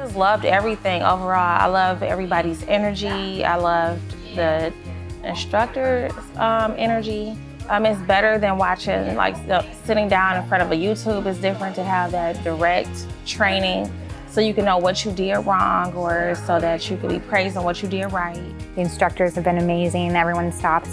just loved everything overall. I love everybody's energy. I loved the instructor's energy. It's better than watching, like sitting down in front of a YouTube. It's different to have that direct training so you can know what you did wrong or so that you can be praised on what you did right. The instructors have been amazing. Everyone stops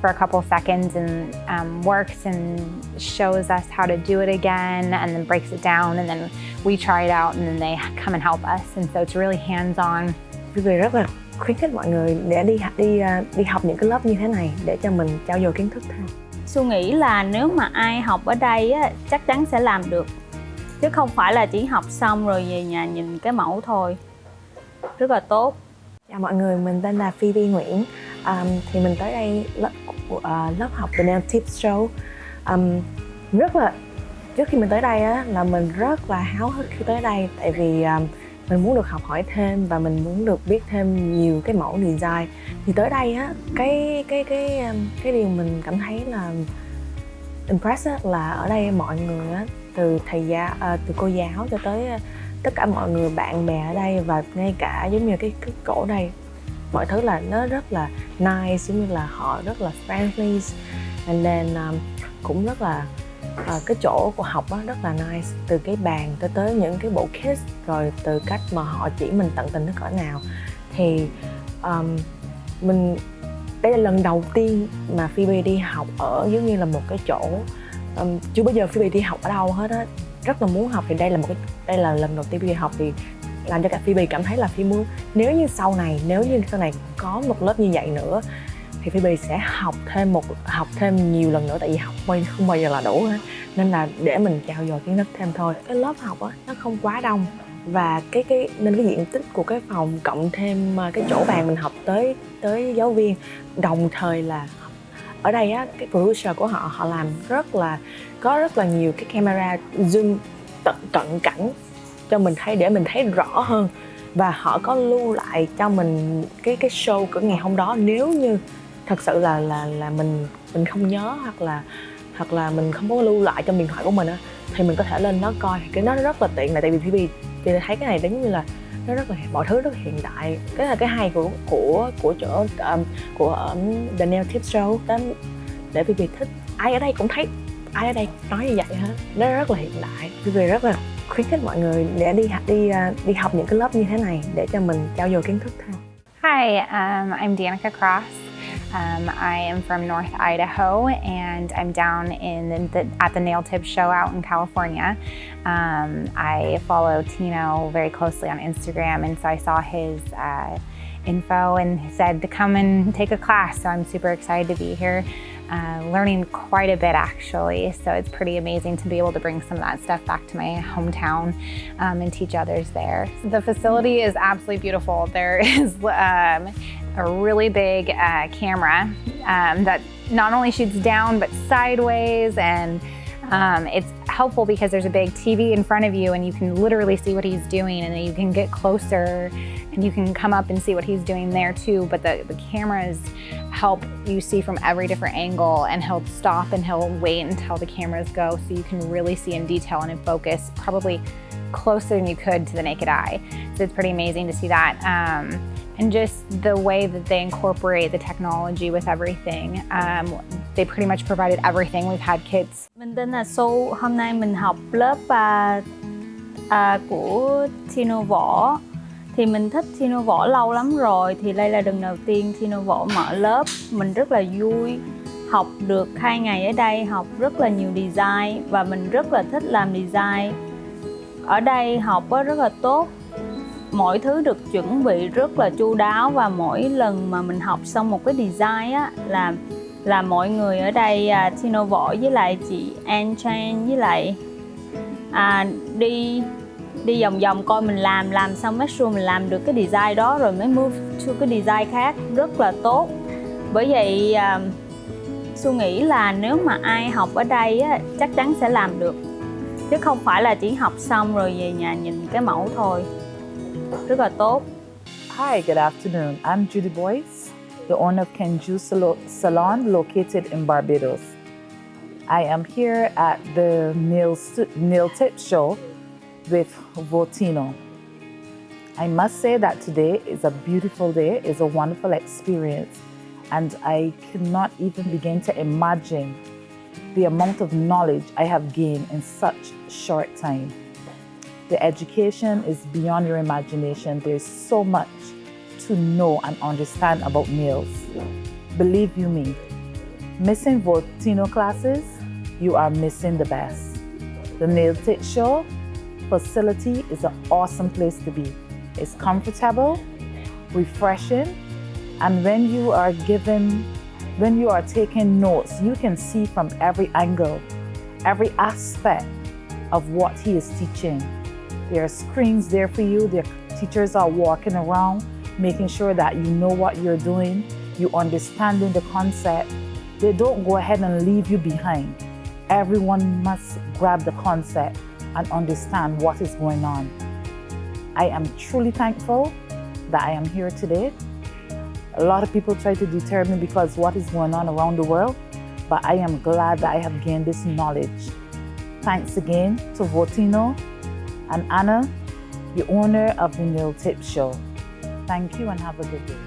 for a couple seconds and works and shows us how to do it again and then breaks it down, and then we try it out and then they come and help us, and so it's really hands-on. Vì rất là khuyến khích mọi người để đi học những cái lớp như thế này để cho mình trau dồi kiến thức thêm. Su nghĩ là nếu mà ai học ở đây á, chắc chắn sẽ làm được, chứ không phải là chỉ học xong rồi về nhà nhìn cái mẫu thôi. Rất là tốt. Chào mọi người, mình tên là Phoebe Nguyễn. Thì mình tới đây lớp học The TNTS Show. Rất là trước khi mình tới đây á, là mình rất là háo hức khi tới đây, tại vì mình muốn được học hỏi thêm và mình muốn được biết thêm nhiều cái mẫu design. Thì tới đây á, cái điều mình cảm thấy là impressed á, là ở đây mọi người á, từ từ cô giáo cho tới tất cả mọi người bạn bè ở đây, và ngay cả giống như cái cổ đây, mọi thứ là nó rất là nice, giống như là họ rất là friendly, and then cũng rất là cái chỗ của học á rất là nice, từ cái bàn tới những cái bộ kits, rồi từ cách mà họ chỉ mình tận tình đến cỡ nào. Thì đây là lần đầu tiên mà Phoebe đi học ở giống như là một cái chỗ chưa bao giờ Phoebe đi học ở đâu hết á, rất là muốn học. Thì đây là lần đầu tiên Phoebe học, thì làm cho cả Phoebe cảm thấy là Phoebe muốn nếu như sau này có một lớp như vậy nữa thì Phoebe sẽ học thêm nhiều lần nữa, tại vì học không bao giờ là đủ hết, nên là để mình trau dồi kiến thức thêm thôi. Cái lớp học á nó không quá đông, và nên cái diện tích của cái phòng cộng thêm cái chỗ bàn mình học tới giáo viên, đồng thời là ở đây á, cái producer của họ làm có rất là nhiều cái camera zoom cận cảnh cho mình thấy, để mình thấy rõ hơn, và họ có lưu lại cho mình cái show của ngày hôm đó. Nếu như thật sự là mình không nhớ hoặc là mình không có lưu lại trong điện thoại của mình á, thì mình có thể lên đó coi. Cái nó rất là tiện, là tại vì Phoebe thấy cái này giống như là nó rất là mọi thứ rất là hiện đại. Cái là cái hay của chỗ của The TNTS Show đó, để Phoebe thích. Ai ở đây cũng thấy, ai ở đây nói như vậy hết, nó rất là hiện đại. Phoebe rất là khuyến khích mọi người để đi học những cái lớp như thế này để cho mình trau dồi kiến thức thêm. Hi, I'm Danica Cross. I am from North Idaho, and I'm down at the Nail Tip Show out in California. I follow Tino very closely on Instagram, and so I saw his info and he said to come and take a class. So I'm super excited to be here, learning quite a bit actually. So it's pretty amazing to be able to bring some of that stuff back to my hometown and teach others there. The facility is absolutely beautiful. There is a really big camera that not only shoots down but sideways, and it's helpful because there's a big TV in front of you and you can literally see what he's doing, and then you can get closer and you can come up and see what he's doing there too. But the cameras help you see from every different angle, and he'll stop and he'll wait until the cameras go, so you can really see in detail and in focus, probably closer than you could to the naked eye. So it's pretty amazing to see that. And just the way that they incorporate the technology with everything. They pretty much provided everything. We've had kits. Mình tên là Su. Hôm nay mình học lớp của Tino Võ. Thì mình thích Tino Võ lâu lắm rồi. Thì đây là lần đầu tiên Tino Võ mở lớp. Mình rất là vui. Học được 2 ngày ở đây, học rất là nhiều design. Và mình rất là thích làm design. Ở đây học rất là tốt. Mọi thứ được chuẩn bị rất là chu đáo, và mỗi lần mà mình học xong một cái design á, là mọi người ở đây Tino Võ với lại chị Chang với lại đi vòng vòng coi mình làm xong make sure mình làm được cái design đó rồi mới move to cái design khác, rất là tốt. Bởi vậy Su nghĩ là nếu mà ai học ở đây á, chắc chắn sẽ làm được, chứ không phải là chỉ học xong rồi về nhà nhìn cái mẫu thôi. Rất là tốt. Hi, good afternoon. I'm Judy Boyce, the owner of Kenju Salon located in Barbados. I am here at the Nail Tip Show with Votino. I must say that today is a beautiful day, is a wonderful experience, and I cannot even begin to imagine the amount of knowledge I have gained in such short time. The education is beyond your imagination. There's so much to know and understand about nails. Believe you me, missing Voltino classes, you are missing the best. The Nail Tip Show facility is an awesome place to be. It's comfortable, refreshing, and when you are taking notes, you can see from every angle, every aspect of what he is teaching. There are screens there for you. The teachers are walking around, making sure that you know what you're doing, you understanding the concept. They don't go ahead and leave you behind. Everyone must grab the concept and understand what is going on. I am truly thankful that I am here today. A lot of people try to deter me because what is going on around the world, but I am glad that I have gained this knowledge. Thanks again to Voltino and Anna, the owner of the Nail Tip Show. Thank you and have a good day.